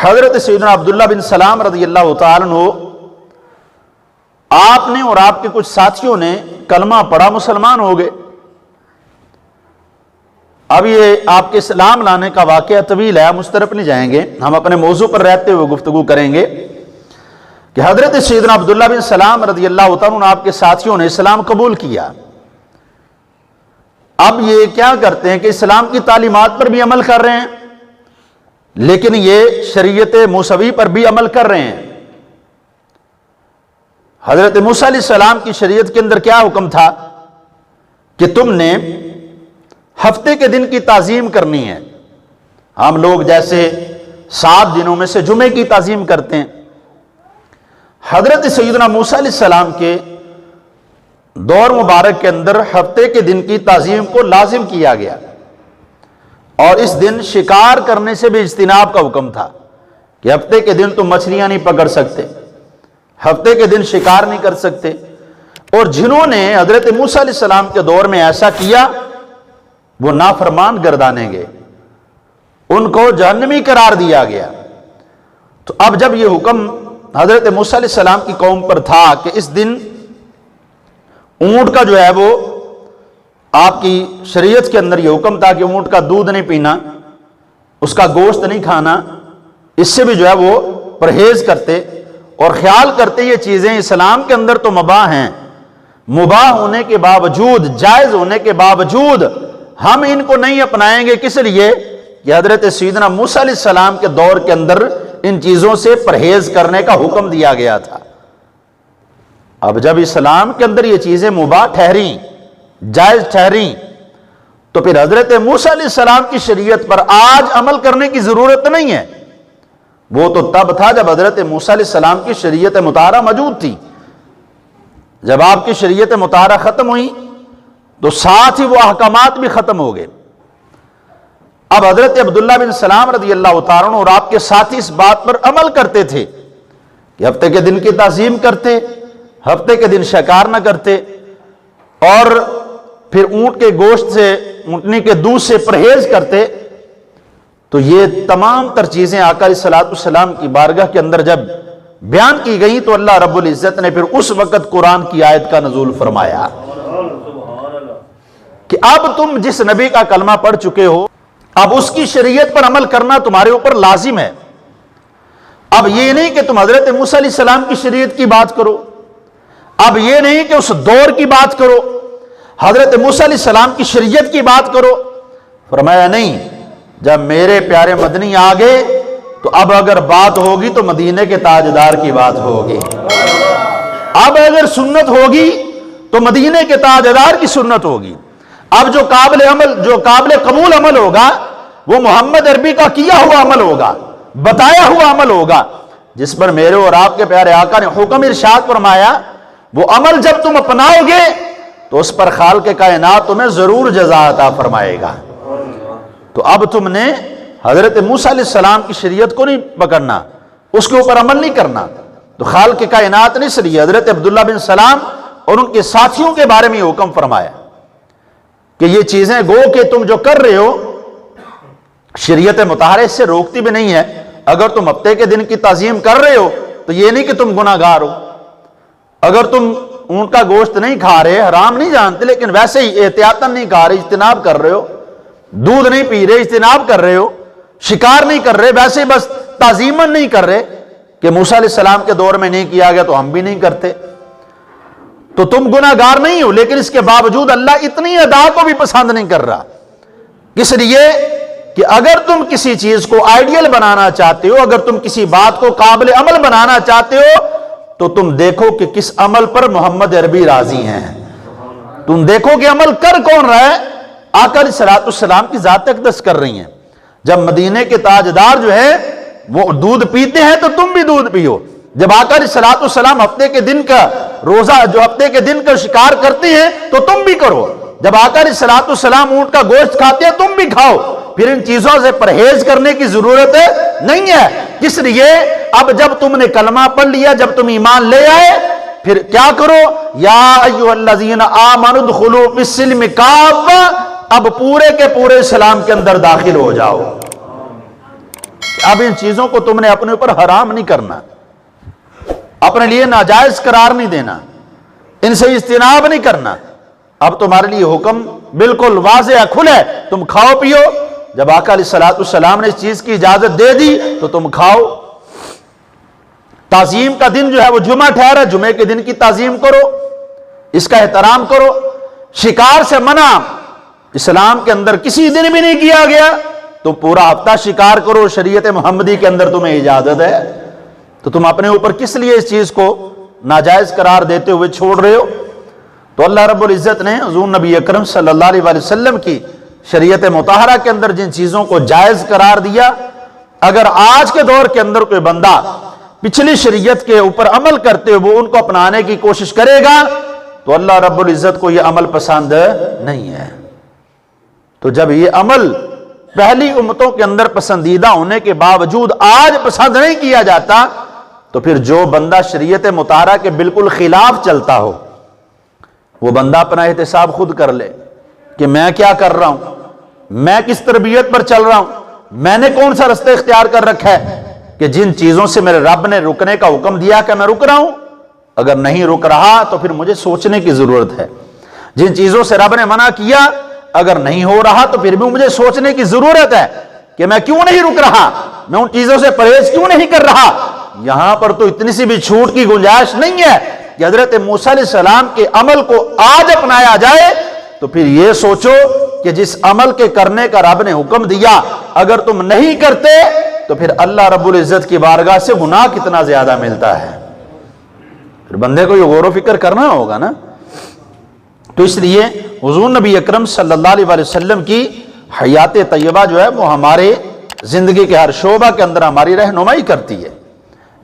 حضرت سیدنا عبداللہ بن سلام رضی اللہ تعالیٰ عنہ، آپ نے اور آپ کے کچھ ساتھیوں نے کلمہ پڑھا، مسلمان ہو گئے۔ اب یہ آپ کے اسلام لانے کا واقعہ طویل ہے، ہم اس طرف نہیں جائیں گے، ہم اپنے موضوع پر رہتے ہوئے گفتگو کریں گے کہ حضرت سیدنا عبداللہ بن سلام رضی اللہ تعالیٰ عنہ، آپ کے ساتھیوں نے اسلام قبول کیا۔ اب یہ کیا کرتے ہیں کہ اسلام کی تعلیمات پر بھی عمل کر رہے ہیں، لیکن یہ شریعت موسوی پر بھی عمل کر رہے ہیں۔ حضرت موسیٰ علیہ السلام کی شریعت کے اندر کیا حکم تھا کہ تم نے ہفتے کے دن کی تعظیم کرنی ہے۔ ہم لوگ جیسے 7 دنوں میں سے جمعے کی تعظیم کرتے ہیں، حضرت سیدنا موسیٰ علیہ السلام کے دور مبارک کے اندر ہفتے کے دن کی تعظیم کو لازم کیا گیا، اور اس دن شکار کرنے سے بھی اجتناب کا حکم تھا کہ ہفتے کے دن تم مچھلیاں نہیں پکڑ سکتے، ہفتے کے دن شکار نہیں کر سکتے۔ اور جنہوں نے حضرت موسیٰ علیہ السلام کے دور میں ایسا کیا وہ نافرمان گردانے گئے، ان کو جہنمی قرار دیا گیا۔ تو اب جب یہ حکم حضرت موسیٰ علیہ السلام کی قوم پر تھا کہ اس دن اونٹ کا جو ہے وہ، آپ کی شریعت کے اندر یہ حکم تھا کہ اونٹ کا دودھ نہیں پینا، اس کا گوشت نہیں کھانا، اس سے بھی جو ہے وہ پرہیز کرتے اور خیال کرتے یہ چیزیں اسلام کے اندر تو مباح ہیں، مباح ہونے کے باوجود، جائز ہونے کے باوجود ہم ان کو نہیں اپنائیں گے۔ کس لیے؟ کہ حضرت سیدنا موسیٰ علیہ السلام کے دور کے اندر ان چیزوں سے پرہیز کرنے کا حکم دیا گیا تھا۔ اب جب اسلام کے اندر یہ چیزیں مباح ٹھہریں، جائز ٹھہریں، تو پھر حضرت موسیٰ علیہ السلام کی شریعت پر آج عمل کرنے کی ضرورت نہیں ہے۔ وہ تو تب تھا جب حضرت موسیٰ علیہ السلام کی شریعت مطہرہ موجود تھی۔ جب آپ کی شریعت مطہرہ ختم ہوئی تو ساتھ ہی وہ احکامات بھی ختم ہو گئے۔ اب حضرت عبداللہ بن سلام رضی اللہ تعالیٰ عنہ اور آپ کے ساتھی اس بات پر عمل کرتے تھے کہ ہفتے کے دن کی تعظیم کرتے، ہفتے کے دن شکار نہ کرتے، اور پھر اونٹ کے گوشت سے، اونٹنی کے دودھ سے پرہیز کرتے۔ تو یہ تمام تر چیزیں آقا علیہ الصلوۃ والسلام کی بارگاہ کے اندر جب بیان کی گئیں تو اللہ رب العزت نے پھر اس وقت قرآن کی آیت کا نزول فرمایا کہ اب تم جس نبی کا کلمہ پڑھ چکے ہو، اب اس کی شریعت پر عمل کرنا تمہارے اوپر لازم ہے۔ اب یہ نہیں کہ تم حضرت موسیٰ علیہ السلام کی شریعت کی بات کرو، اب یہ نہیں کہ اس دور کی بات کرو، حضرت موسیٰ علیہ السلام کی شریعت کی بات کرو۔ فرمایا نہیں، جب میرے پیارے مدنی آگے تو اب اگر بات ہوگی تو مدینے کے تاجدار کی بات ہوگی، اب اگر سنت ہوگی تو مدینے کے تاجدار کی سنت ہوگی۔ اب جو قابل قبول عمل ہوگا وہ محمد عربی کا کیا ہوا عمل ہوگا، بتایا ہوا عمل ہوگا، جس پر میرے اور آپ کے پیارے آقا نے حکم ارشاد فرمایا۔ وہ عمل جب تم اپناؤ گے تو اس پر خالق کائنات تمہیں ضرور جزا عطا فرمائے گا۔ تو اب تم نے حضرت موسیٰ علیہ السلام کی شریعت کو نہیں پکڑنا، اس کے اوپر عمل نہیں کرنا۔ تو خالق کائنات نے اس لیے حضرت عبداللہ بن سلام اور ان کے ساتھیوں کے بارے میں یہ حکم فرمایا کہ یہ چیزیں گو کہ تم جو کر رہے ہو شریعت مطہرہ اس سے روکتی بھی نہیں ہے۔ اگر تم ہفتے کے دن کی تعظیم کر رہے ہو تو یہ نہیں کہ تم گناہ گار ہو۔ اگر تم اونٹ کا گوشت نہیں کھا رہے، حرام نہیں جانتے، لیکن ویسے ہی احتیاطاً نہیں کھا رہے، اجتناب کر رہے ہو، دودھ نہیں پی رہے، اجتناب کر رہے ہو، شکار نہیں کر رہے، ویسے ہی بس تعظیماً نہیں کر رہے کہ موسیٰ علیہ السلام کے دور میں نہیں کیا گیا تو ہم بھی نہیں کرتے، تو تم گناہ گار نہیں ہو۔ لیکن اس کے باوجود اللہ اتنی ادا کو بھی پسند نہیں کر رہا۔ کس لیے؟ کہ اگر تم کسی چیز کو آئیڈیل بنانا چاہتے ہو، اگر تم کسی بات کو قابل عمل بنانا چاہتے ہو تو تم دیکھو کہ کس عمل پر محمد عربی راضی ہیں، تم دیکھو کہ عمل کر کون رہا ہے۔ آقا علیہ الصلوۃ والسلام کی ذات اقدس کر رہی ہیں۔ جب مدینے کے تاجدار جو ہے وہ دودھ پیتے ہیں تو تم بھی دودھ پیو۔ جب آقا علیہ الصلوۃ والسلام ہفتے کے دن کا روزہ، جو ہفتے کے دن کا شکار کرتے ہیں تو تم بھی کرو۔ جب آقا علیہ الصلوۃ والسلام اونٹ کا گوشت کھاتے ہیں تم بھی کھاؤ۔ پھر ان چیزوں سے پرہیز کرنے کی ضرورت نہیں ہے۔ کس لیے؟ اب جب تم نے کلمہ پڑھ لیا، جب تم ایمان لے آئے، پھر کیا کرو؟ یا ایھا الذین آمنوا ادخلوا فی السلم کافہ، اب پورے کے پورے اسلام کے اندر داخل ہو جاؤ۔ اب ان چیزوں کو تم نے اپنے اوپر حرام نہیں کرنا، اپنے لیے ناجائز قرار نہیں دینا، ان سے اجتناب نہیں کرنا۔ اب تمہارے لیے حکم بالکل واضح ہے، کھلا ہے، تم کھاؤ پیو۔ جب آقا علیہ الصلوۃ والسلام نے اس چیز کی اجازت دے دی تو تم کھاؤ۔ تعظیم کا دن جو ہے وہ جمعہ ٹھہرا، جمعے کے دن کی تعظیم کرو، اس کا احترام کرو۔ شکار سے منع اسلام کے اندر کسی دن بھی نہیں کیا گیا، تو پورا ہفتہ شکار کرو، شریعت محمدی کے اندر تمہیں اجازت ہے، تو تم اپنے اوپر کس لیے اس چیز کو ناجائز قرار دیتے ہوئے چھوڑ رہے ہو؟ تو اللہ رب العزت نے حضور نبی اکرم صلی اللہ علیہ وآلہ وسلم کی شریعت مطہرہ کے اندر جن چیزوں کو جائز قرار دیا، اگر آج کے دور کے اندر کوئی بندہ پچھلی شریعت کے اوپر عمل کرتے ہوئے وہ ان کو اپنانے کی کوشش کرے گا تو اللہ رب العزت کو یہ عمل پسند نہیں ہے۔ تو جب یہ عمل پہلی امتوں کے اندر پسندیدہ ہونے کے باوجود آج پسند نہیں کیا جاتا، تو پھر جو بندہ شریعت مطہرہ کے بالکل خلاف چلتا ہو وہ بندہ اپنا احتساب خود کر لے کہ میں کیا کر رہا ہوں، میں کس تربیت پر چل رہا ہوں، میں نے کون سا رستہ اختیار کر رکھا ہے کہ جن چیزوں سے میرے رب نے رکنے کا حکم دیا کہ میں رک رہا ہوں، اگر نہیں رک رہا تو پھر مجھے سوچنے کی ضرورت ہے۔ جن چیزوں سے رب نے منع کیا اگر نہیں ہو رہا تو پھر بھی مجھے سوچنے کی ضرورت ہے کہ میں کیوں نہیں رک رہا، میں ان چیزوں سے پرہیز کیوں نہیں کر رہا۔ یہاں پر تو اتنی سی بھی چھوٹ کی گنجائش نہیں ہے کہ حضرت موسیٰ علیہ السلام کے عمل کو آج اپنایا جائے، تو پھر یہ سوچو کہ جس عمل کے کرنے کا رب نے حکم دیا اگر تم نہیں کرتے تو پھر اللہ رب العزت کی بارگاہ سے گناہ کتنا زیادہ ملتا ہے۔ پھر بندے کو یہ غور و فکر کرنا ہوگا نا۔ تو اس لیے حضور نبی اکرم صلی اللہ علیہ وآلہ وسلم کی حیات طیبہ جو ہے وہ ہمارے زندگی کے ہر شعبہ کے اندر ہماری رہنمائی کرتی ہے۔